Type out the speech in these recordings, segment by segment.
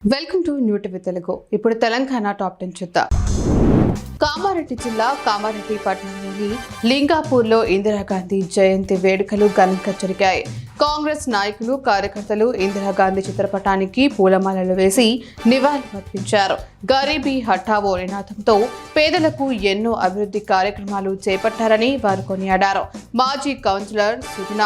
Welcome to new TV Telugu. ఇప్పుడు Telangana top 10 చూద్దాం. కామారెడ్డి జిల్లా కామారెడ్డి పట్టణంలోని లింగాపూర్లో ఇందిరాగాంధీ జయంతి వేడుకలు ఘనంగా జరిగాయి. కాంగ్రెస్ నాయకులు కార్యకర్తలు ఇందిరాగాంధీ చిత్రపటానికి పూలమాలలు వేసి నివాళులర్పించారు. గరీబీ హఠావో నినాదంతో పేదలకు ఎన్నో అభివృద్ధి కార్యక్రమాలు చేపట్టారని వారు కొనియాడారు. మాజీ కౌన్సిలర్ సుగుణ,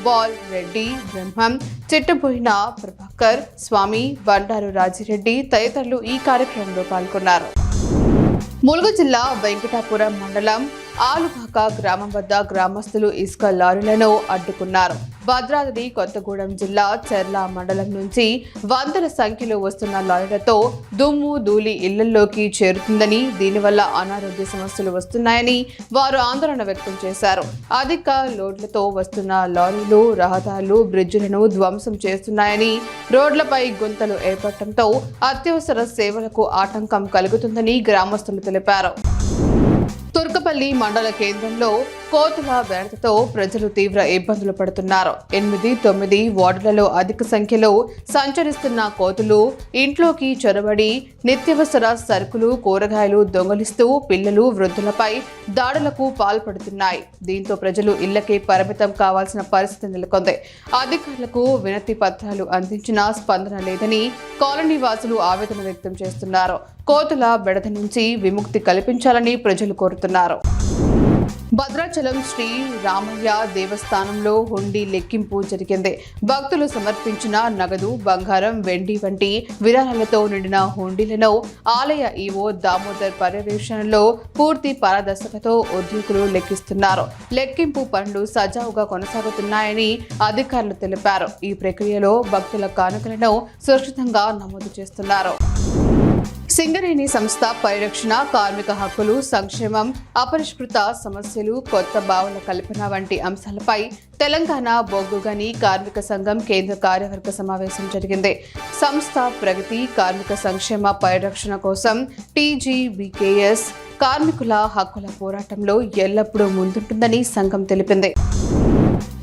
బాల్ రెడ్డి, బ్రహ్మం, చిట్టబోయిన ప్రభాకర్, స్వామి, బండారు రాజిరెడ్డి తదితరులు ఈ కార్యక్రమంలో పాల్గొన్నారు. ములుగు జిల్లా వెంకటాపురం మండలం ఆలుబాక గ్రామం వద్ద గ్రామస్తులు ఇసుక లారీలను అడ్డుకున్నారు. భద్రాద్రి కొత్తగూడెం జిల్లా చెర్ల మండలం నుంచి వందల సంఖ్యలో వస్తున్న లారీలతో దుమ్ము ధూళి ఇళ్లలోకి చేరుతుందని, దీనివల్ల అనారోగ్య సమస్యలు వస్తున్నాయని వారు ఆందోళన వ్యక్తం చేశారు. అధిక లోడ్లతో వస్తున్న లారీలు రహదారులు, బ్రిడ్జిలను ధ్వంసం చేస్తున్నాయని, రోడ్లపై గుంతలు ఏర్పడటంతో అత్యవసర సేవలకు ఆటంకం కలుగుతుందని గ్రామస్తులు తెలిపారు. తుర్కపల్లి మండల కేంద్రంలో కోతుల బెడదతో ప్రజలు తీవ్ర ఇబ్బందులు పడుతున్నారు. 8-9 వార్డులలో అధిక సంఖ్యలో సంచరిస్తున్న కోతులు ఇంట్లోకి చొరబడి నిత్యావసర సరుకులు, కూరగాయలు దొంగలిస్తూ పిల్లలు, వృద్ధులపై దాడులకు పాల్పడుతున్నాయి. దీంతో ప్రజలు ఇళ్లకే పరిమితం కావాల్సిన పరిస్థితి నెలకొంది. అధికారులకు వినతి పత్రాలు అందించినా స్పందన లేదని కాలనీ వాసులు ఆవేదన వ్యక్తం చేస్తున్నారు. కోతుల బెడద నుంచి విముక్తి కల్పించాలని ప్రజలు కోరుతున్నారు. భద్రాచలం శ్రీ రామయ్య దేవస్థానంలో హుండీ లెక్కింపు జరిగింది. భక్తులు సమర్పించిన నగదు, బంగారం, వెండి వంటి విరాళాలతో నిండిన హుండీలను ఆలయ ఈవో దామోదర్ పర్యవేక్షణలో పూర్తి పారదర్శకతతో ఉద్యోగులు లెక్కిస్తున్నారు. లెక్కింపు పనులు సజావుగా కొనసాగుతున్నాయని అధికారులు తెలిపారు. ఈ ప్రక్రియలో భక్తుల కానుకలను సురక్షితంగా నమోదు చేస్తున్నారు. సింగరేణి సంస్థ పరిరక్షణ, కార్మిక హక్కులు, సంక్షేమం, అపరిష్కృత సమస్యలు, కొత్త భావన కల్పన వంటి అంశాలపై తెలంగాణ బొగ్గు గని కార్మిక సంఘం కేంద్ర కార్యవర్గ సమావేశం జరిగింది. సంస్థ ప్రగతి, కార్మిక సంక్షేమ పరిరక్షణ కోసం TGBKS కార్మికుల హక్కుల పోరాటంలో ఎల్లప్పుడూ ముందుంటుందని సంఘం తెలిపింది.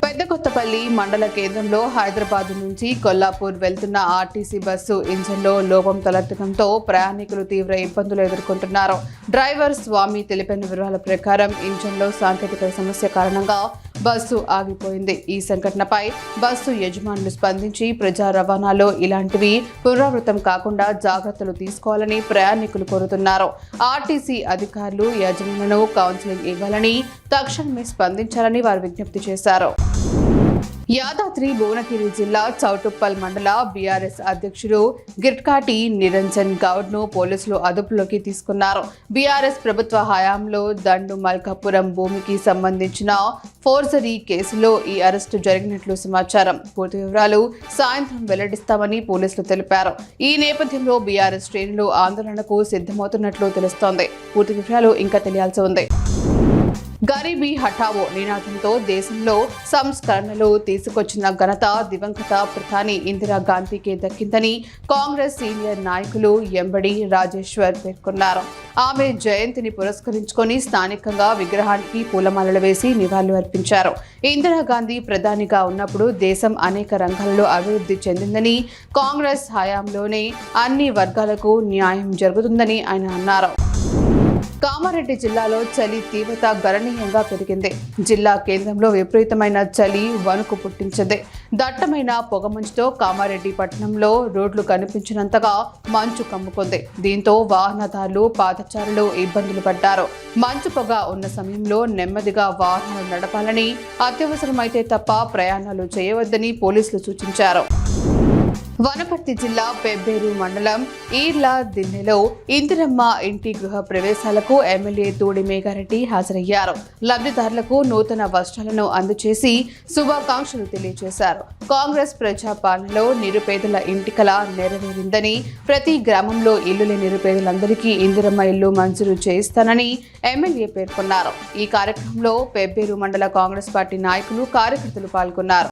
పెద్దకొత్తపల్లి మండల కేంద్రంలో హైదరాబాద్ నుంచి కొల్లాపూర్ వెళ్తున్న ఆర్టీసీ బస్సు ఇంజన్లో లోపం తలెత్తడంతో ప్రయాణికులు తీవ్ర ఇబ్బందులు ఎదుర్కొంటున్నారు. డ్రైవర్ స్వామి తెలిపిన వివరాల ప్రకారం ఇంజన్లో సాంకేతిక సమస్య కారణంగా బస్సు ఆగిపోయింది. ఈ సంఘటనపై బస్సు యజమానులు స్పందించి ప్రజా రవాణాలో ఇలాంటివి పునరావృతం కాకుండా జాగ్రత్తలు తీసుకోవాలని ప్రయాణికులు కోరుతున్నారు. ఆర్టీసీ అధికారులు యజమానులను కౌన్సిలింగ్ ఇవ్వాలని, తక్షణమే స్పందించాలని వారు విజ్ఞప్తి చేశారు. యాదాద్రి భువనగిరి జిల్లా చౌటుప్పల్ మండల బీఆర్ఎస్ అధ్యక్షుడు గిర్కాటి నిరంజన్ గౌడ్ ను పోలీసులు అదుపులోకి తీసుకున్నారు. బీఆర్ఎస్ ప్రభుత్వ హయాంలో దండు మల్కాపురం భూమికి సంబంధించిన ఫోర్జరీ కేసులో ఈ అరెస్టు జరిగినట్లు సమాచారం. పూర్తి వివరాలు సాయంత్రం వెల్లడిస్తామని పోలీసులు తెలిపారు. ఈ నేపథ్యంలో బీఆర్ఎస్ శ్రేణులు ఆందోళనకు సిద్ధమవుతున్నట్లు తెలుస్తోంది. పూర్తి వివరాలు ఇంకా తెలియాల్సి ఉంది. గరీబీ హఠావో నినాదంతో దేశంలో సంస్కరణలు తీసుకొచ్చిన ఘనత దివంగత ప్రధాని ఇందిరాగాంధీకే దక్కిందని కాంగ్రెస్ సీనియర్ నాయకులు ఎంబడి రాజేశ్వర్ పేర్కొన్నారు. ఆమె జయంతిని పురస్కరించుకొని స్థానికంగా విగ్రహానికి పూలమాలలు వేసి నివాళులు అర్పించారు. ఇందిరాగాంధీ ప్రధానిగా ఉన్నప్పుడు దేశం అనేక రంగాలలో అభివృద్ధి చెందిందని, కాంగ్రెస్ హయాంలోనే అన్ని వర్గాలకు న్యాయం జరుగుతుందని ఆయన అన్నారు. కామారెడ్డి జిల్లాలో చలి తీవ్రత గణనీయంగా పెరిగింది. జిల్లా కేంద్రంలో విపరీతమైన చలి వణుకు పుట్టించింది. దట్టమైన పొగమంచుతో కామారెడ్డి పట్టణంలో రోడ్లు కనిపించినంతగా మంచు కమ్ముకుంది. దీంతో వాహనదారులు, పాదచారులు ఇబ్బందులు పడ్డారు. మంచు పొగ ఉన్న సమయంలో నెమ్మదిగా వాహనాలు నడపాలని, అత్యవసరమైతే తప్ప ప్రయాణాలు చేయవద్దని పోలీసులు సూచించారు. వనపర్తి జిల్లా పెబ్బేరు మండలం ఈర్ల దిన్నెలో ఇందిరమ్మ ఇంటి గృహ ప్రవేశాలకు ఎమ్మెల్యే తోడి మేఘారెడ్డి హాజరయ్యారు. లబ్ధిదారులకు నూతన వస్త్రాలను అందజేసి శుభాకాంక్షలు తెలియజేశారు. కాంగ్రెస్ ప్రజాపాలనలో నిరుపేదల ఇంటి కల నెరవేరిందని, ప్రతి గ్రామంలో ఇల్లు లేని నిరుపేదలందరికీ ఇందిరమ్మ ఇల్లు మంజూరు చేయిస్తానని ఎమ్మెల్యే పేర్కొన్నారు. ఈ కార్యక్రమంలో పెబ్బేరు మండల కాంగ్రెస్ పార్టీ నాయకులు, కార్యకర్తలు పాల్గొన్నారు.